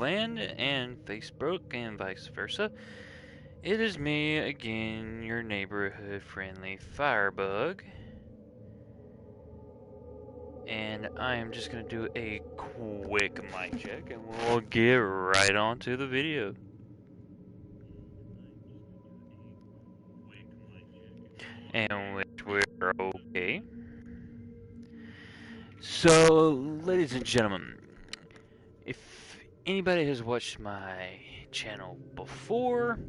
land and Facebook and vice versa. It is me again, your neighborhood friendly Firebug. And I am just going to do a quick mic check and we'll get right on to the video. And which we're okay. So, ladies and gentlemen, if anybody has watched my channel before,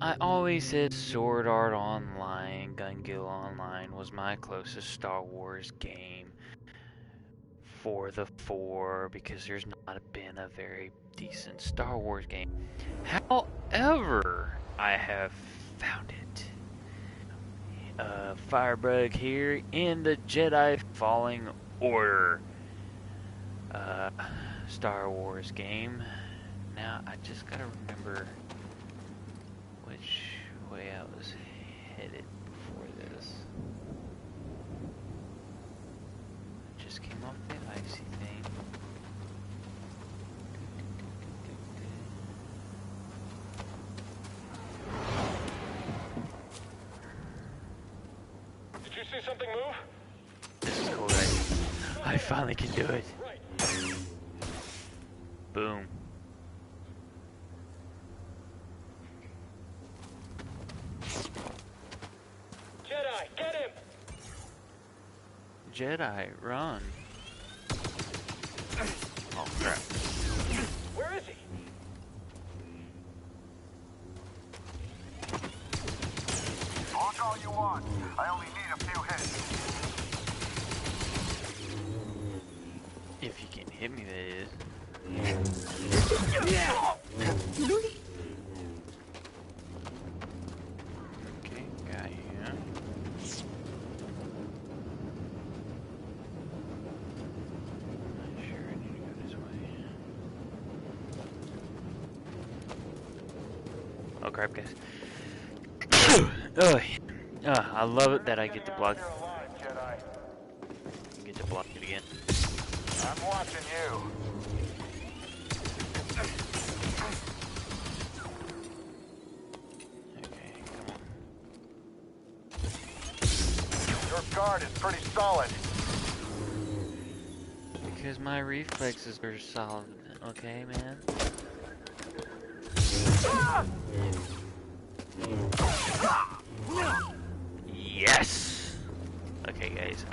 I always said Sword Art Online, Gun Guild Online was my closest Star Wars game for the 4 because there's not been a very decent Star Wars game. However, I have found it. Firebug here in the Jedi Falling Order Star Wars game. Now, I just gotta remember which way I was headed before this. I just came off the icy thing. Did you see something move? This is cool, right? I finally can do it. Right. Boom. Jedi, get him! Jedi, run. Oh, crap. Where is he? Talk all you want. I only need a few hits. If you can hit me, that is. Okay, got you. Not sure I need to go this way. Oh crap, guys. Oh, I love it that I get to block. You're alive, Jedi. Get to block it again. I'm watching you. Okay, come on. Your guard is pretty solid. Because my reflexes are solid. Okay, man. Yes! Okay, guys,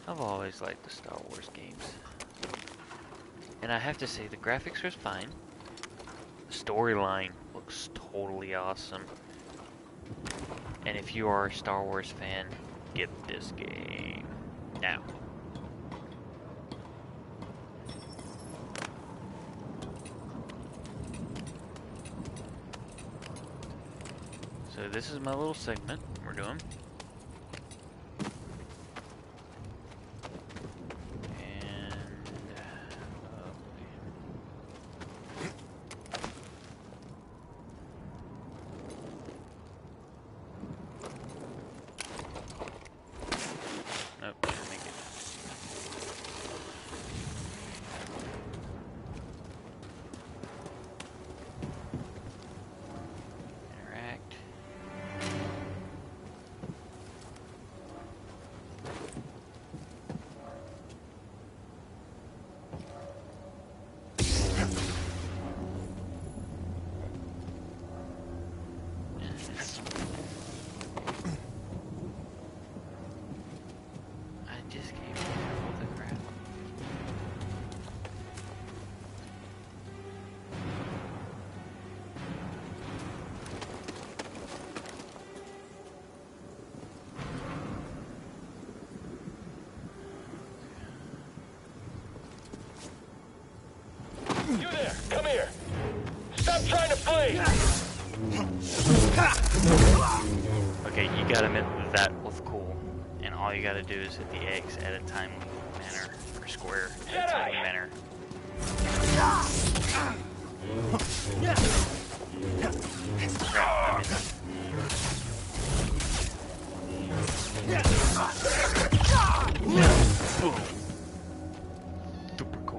I've always liked the Star Wars games. And I have to say, the graphics are fine. The storyline looks totally awesome. And if you are a Star Wars fan, get this game now. So this is my little segment we're doing. And nope, didn't make it. Interact. I just can't remember all the crap. You there, come here! Stop trying to flee! Okay, you gotta admit that was cool. And all you gotta do is hit the X at a timely manner, or square at a timely manner. Crap, I missed. Boom. Super cool.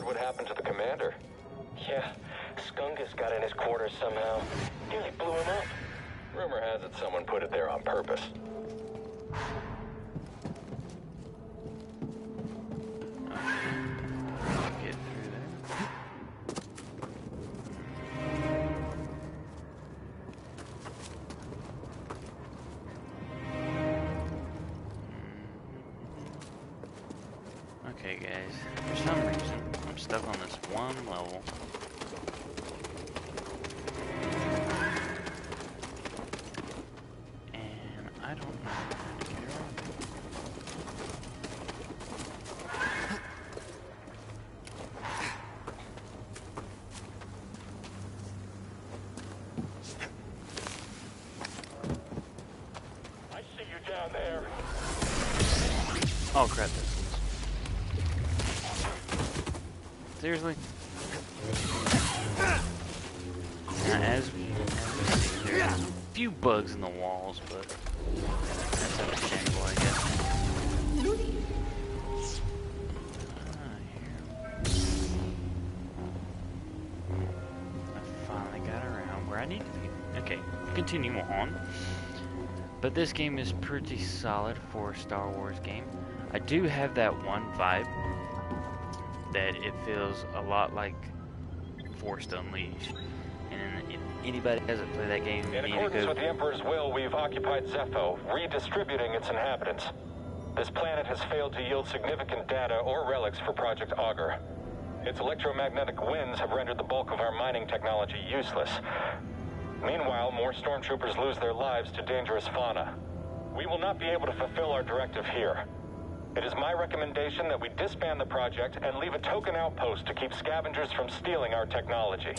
heard what happened to the commander? Yeah, Skungus got in his quarters somehow. Nearly blew him up. Rumor has it someone put it there on purpose. Get through there. Okay, guys. For some reason, I'm stuck on this one level. And I don't know how to get around it. I see you down there. Oh crap, this is... Seriously? Now, as we see, there's a few bugs in the walls, but that's understandable, I guess. I finally got around where I need to be. Okay, continue on. But this game is pretty solid for a Star Wars game. I do have that one vibe that it feels a lot like Force Unleashed. And if anybody hasn't played that game, you In need to accordance go. with the Emperor's will, we've occupied Zepho, redistributing its inhabitants. This planet has failed to yield significant data or relics for Project Augur. Its electromagnetic winds have rendered the bulk of our mining technology useless. Meanwhile, more stormtroopers lose their lives to dangerous fauna. We will not be able to fulfill our directive here. It is my recommendation that we disband the project and leave a token outpost to keep scavengers from stealing our technology.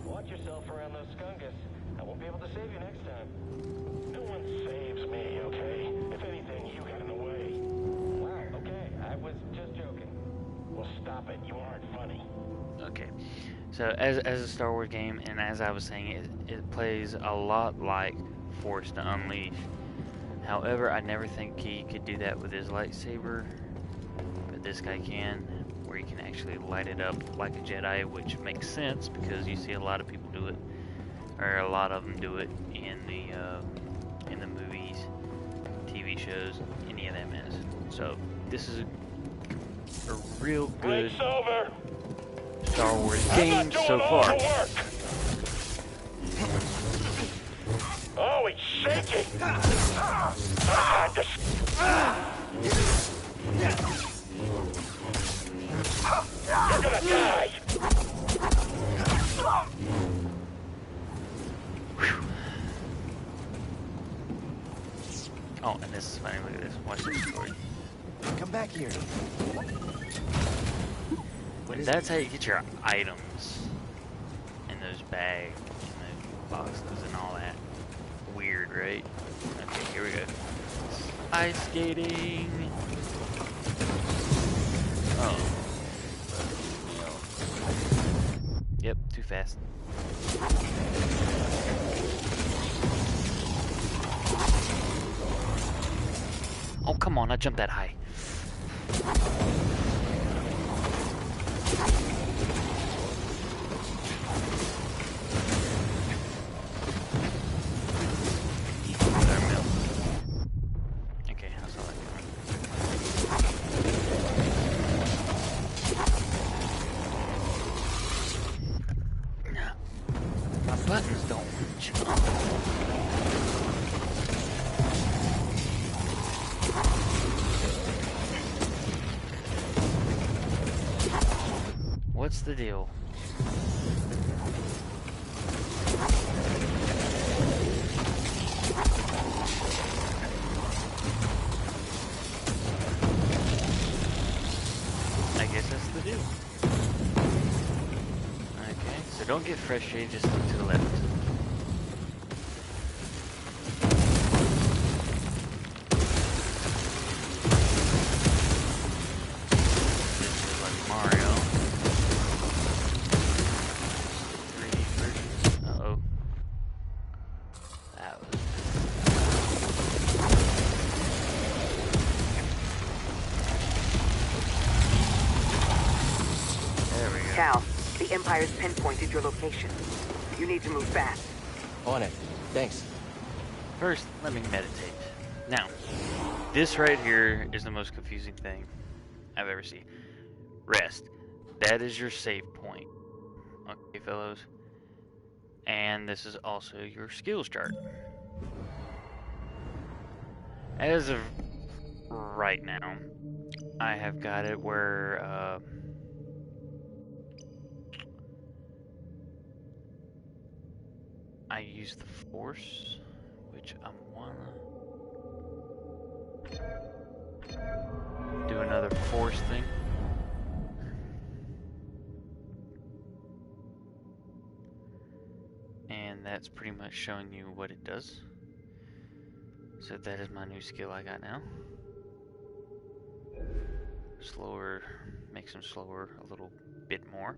Watch yourself around those Skungus. I won't be able to save you next time. No one saves me, okay? If anything, you got in the way. Wow, okay, I was just joking. Well, stop it. You aren't funny. Okay, so as a Star Wars game, and as I was saying, it plays a lot like Force Unleashed. However, I never think he could do that with his lightsaber, but this guy can, where he can actually light it up like a Jedi, which makes sense because you see a lot of people do it, or a lot of them do it in the movies, TV shows, any of that mess. So this is a real good Break's over. Star Wars I'm game not doing so all far. the work. Oh, he's shaking. You're gonna die. Oh, and this is funny. Look at this. Watch this story. Come back here. That's how you get your items in those bags, in those boxes, and all that. Weird, right? Okay, here we go. Ice skating. Oh. Yep, too fast. Oh, come on, I jumped that high. Okay, I saw that coming. My buttons don't jump. What's the deal? I guess that's the deal. Okay, so don't get frustrated, just look to the left. This is like Mario. 3D version. Uh-oh. That was... Cal, the Empire's pinpointed your location. You need to move fast. On it. Thanks. First, let me meditate. Now, this right here is the most confusing thing I've ever seen. Rest. That is your save point. Okay, fellows. And this is also your skills chart. As of right now, I have got it where I use the Force, which I'm wanna do another Force thing. And that's pretty much showing you what it does. So that is my new skill I got now. Slower, makes them slower a little bit more.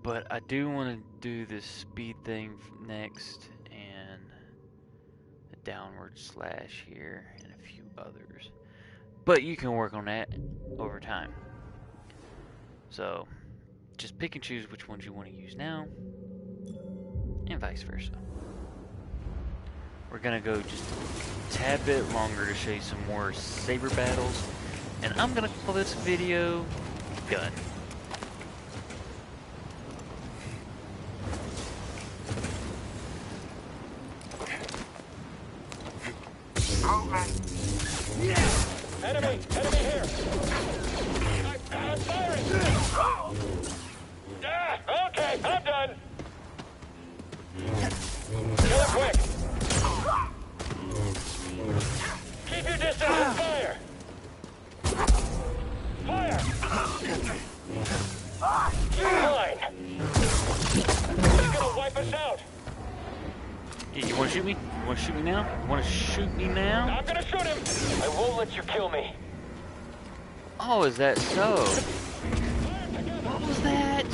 But I do want to do this speed thing next, and the downward slash here, and a few others. But you can work on that over time. So, just pick and choose which ones you want to use now, and vice versa. We're gonna go just a tad bit longer to show you some more saber battles, and I'm gonna call this video done. Enemy here! I'm firing! Okay, I'm done! Kill it quick! Keep your distance and fire! Fire! You're mine! He's gonna wipe us out! Yeah, you wanna shoot me? You wanna shoot me now? You wanna shoot me now? I'm gonna shoot him! I won't let you kill me. Oh, is that so? What was that?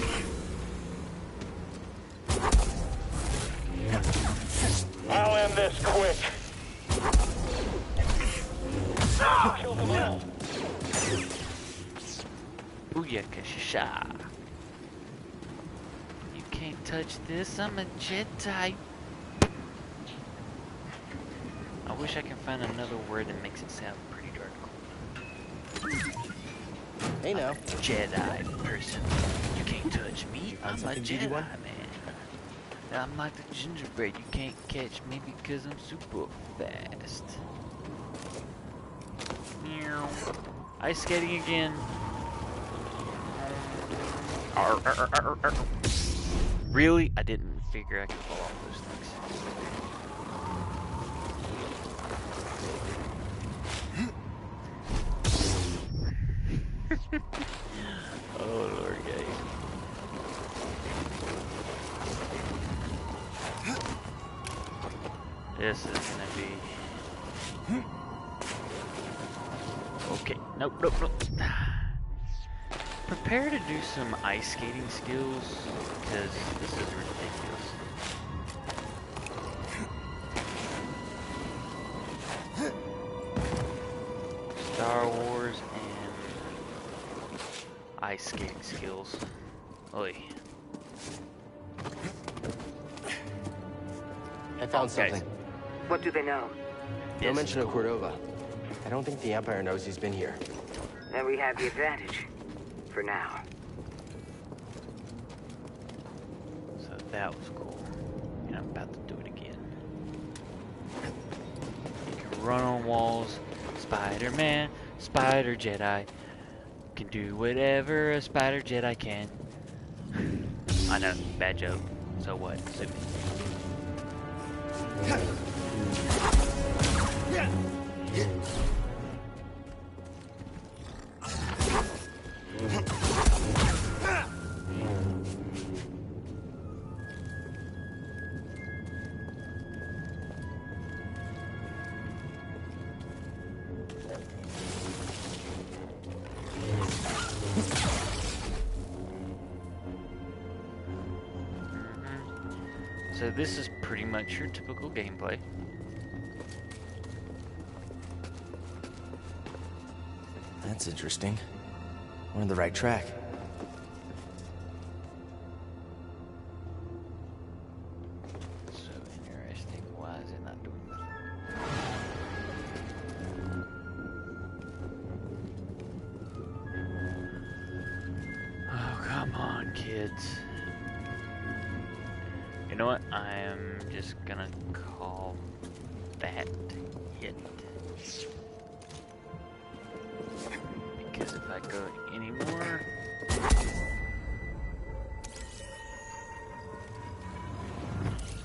I'll end this quick. Kill them all. Booyakasha. You can't touch this, I'm a Jedi. I wish I can find another word that makes it sound pretty darn cool. Hey now. Jedi person. You can't touch me, I'm a Jedi man. I'm like the gingerbread, you can't catch me because I'm super fast. Ice skating again. Arr, arr, arr, arr. Really? I didn't figure I could fall off those things. Oh Lord, guys. This is gonna be... Okay, nope. Prepare to do some ice skating skills, because this is ridiculous. Star Wars and ice skating skills. Oi. I found something. What do they know? No mention of Cordova. I don't think the Empire knows he's been here. Then we have the advantage. For now. So that was cool. And I'm about to do it again. You can run on walls. Spider-Man, Spider Jedi. Can do whatever a Spider Jedi can. I know, bad joke. So what? Sue me. So this is pretty much your typical gameplay. That's interesting. We're on the right track. kids. You know what? I am just gonna call that it. Because if I go anymore,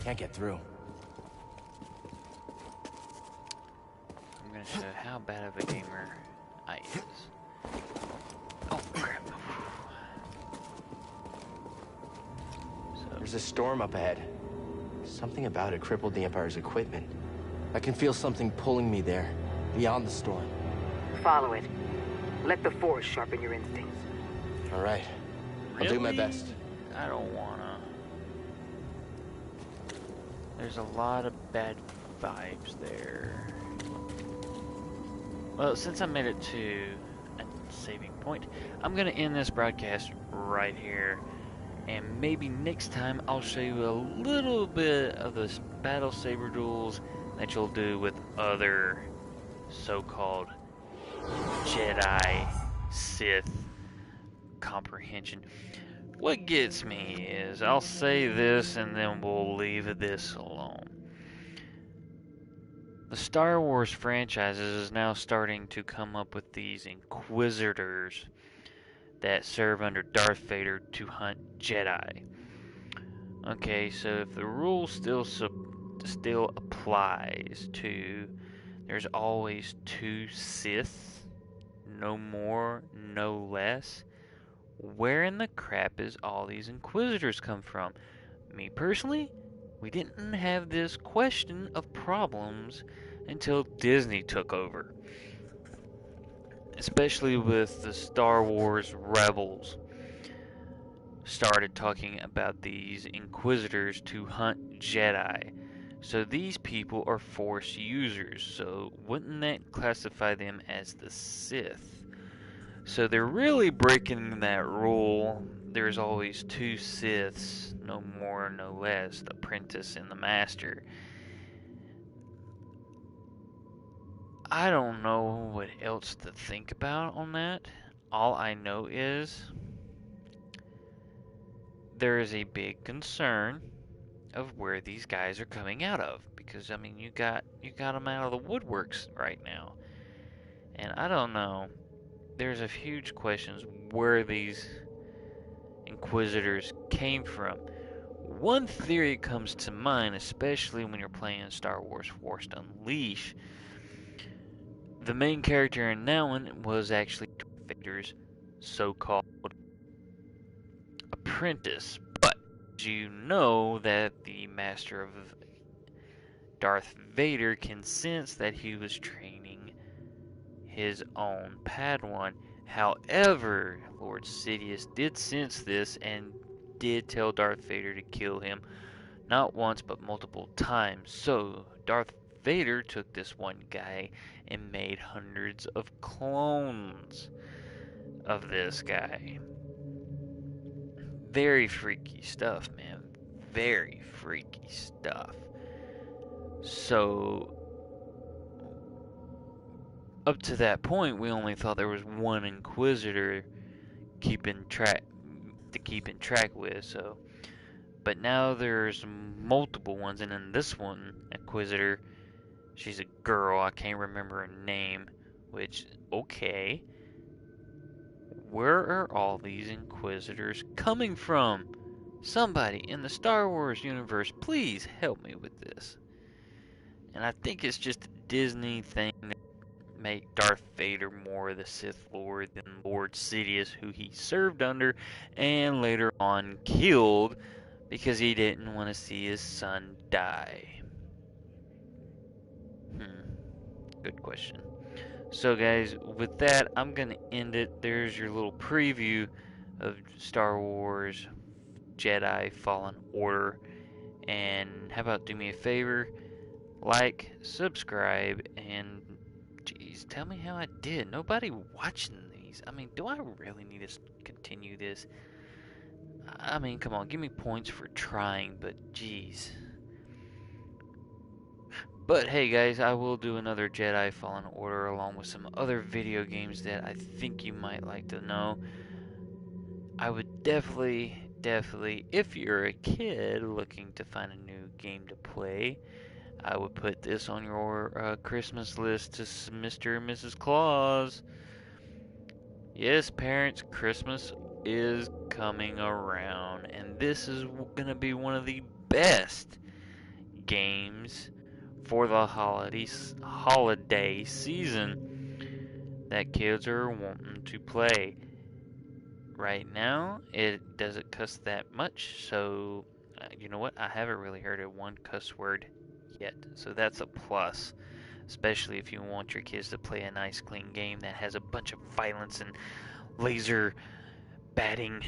Can't get through. I'm gonna show how bad of a gamer I is. Oh crap. There's a storm up ahead. Something about it crippled the Empire's equipment. I can feel something pulling me there, beyond the storm. Follow it. Let the Force sharpen your instincts. All right. I'll do my Really? best. I don't wanna. There's a lot of bad vibes there. Well, since I made it to a saving point, I'm gonna end this broadcast right here. And maybe next time I'll show you a little bit of the battle saber duels that you'll do with other so-called Jedi Sith comprehension. What gets me is, I'll say this and then we'll leave this alone. The Star Wars franchises is now starting to come up with these Inquisitors that serve under Darth Vader to hunt Jedi. Okay, so if the rule still applies to, there's always 2 Sith, no more, no less. Where in the crap is all these Inquisitors come from? Me personally, we didn't have this question of problems until Disney took over. Especially with the Star Wars Rebels started talking about these Inquisitors to hunt Jedi. So these people are Force users, so wouldn't that classify them as the Sith? So they're really breaking that rule. There's always 2 Siths, no more, no less, the apprentice and the master. I don't know what else to think about on that. All I know is there is a big concern of where these guys are coming out of, because I mean you got them out of the woodworks right now, and I don't know. There's a huge questions where these Inquisitors came from. One theory comes to mind, especially when you're playing Star Wars Force Unleashed. The main character in that one was actually Darth Vader's so-called apprentice, but you know that the master of Darth Vader can sense that he was training his own Padawan. However, Lord Sidious did sense this and did tell Darth Vader to kill him, not once but multiple times. So Darth Vader took this one guy and made hundreds of clones of this guy. Very freaky stuff, man. Very freaky stuff. So, up to that point, we only thought there was one Inquisitor keeping track with. So, but now there's multiple ones, and in this one, Inquisitor, she's a girl. I can't remember her name. Which, okay. Where are all these Inquisitors coming from? Somebody in the Star Wars universe, please help me with this. And I think it's just a Disney thing to make Darth Vader more the Sith Lord than Lord Sidious, who he served under and later on killed because he didn't want to see his son die. Good question. So guys, with that, I'm going to end it. There's your little preview of Star Wars Jedi Fallen Order. And how about do me a favor, like, subscribe, and geez, tell me how I did. Nobody watching these. I mean, do I really need to continue this? I mean, come on, give me points for trying, but geez. But hey guys, I will do another Jedi Fallen Order along with some other video games that I think you might like to know. I would definitely, if you're a kid looking to find a new game to play, I would put this on your Christmas list to Mr. and Mrs. Claus. Yes, parents, Christmas is coming around, and this is gonna be one of the best games for the holiday season that kids are wanting to play. Right now, it doesn't cuss that much, so you know what? I haven't really heard of one cuss word yet, so that's a plus. Especially if you want your kids to play a nice, clean game that has a bunch of violence and laser batting.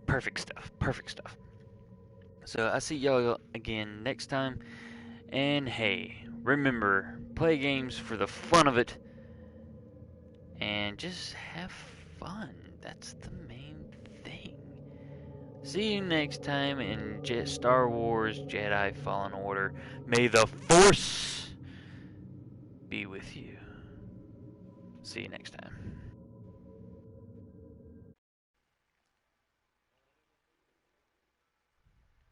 Perfect stuff. Perfect stuff. So I see y'all again next time. And hey, remember, play games for the fun of it. And just have fun. That's the main thing. See you next time in Star Wars Jedi Fallen Order. May the Force be with you. See you next time.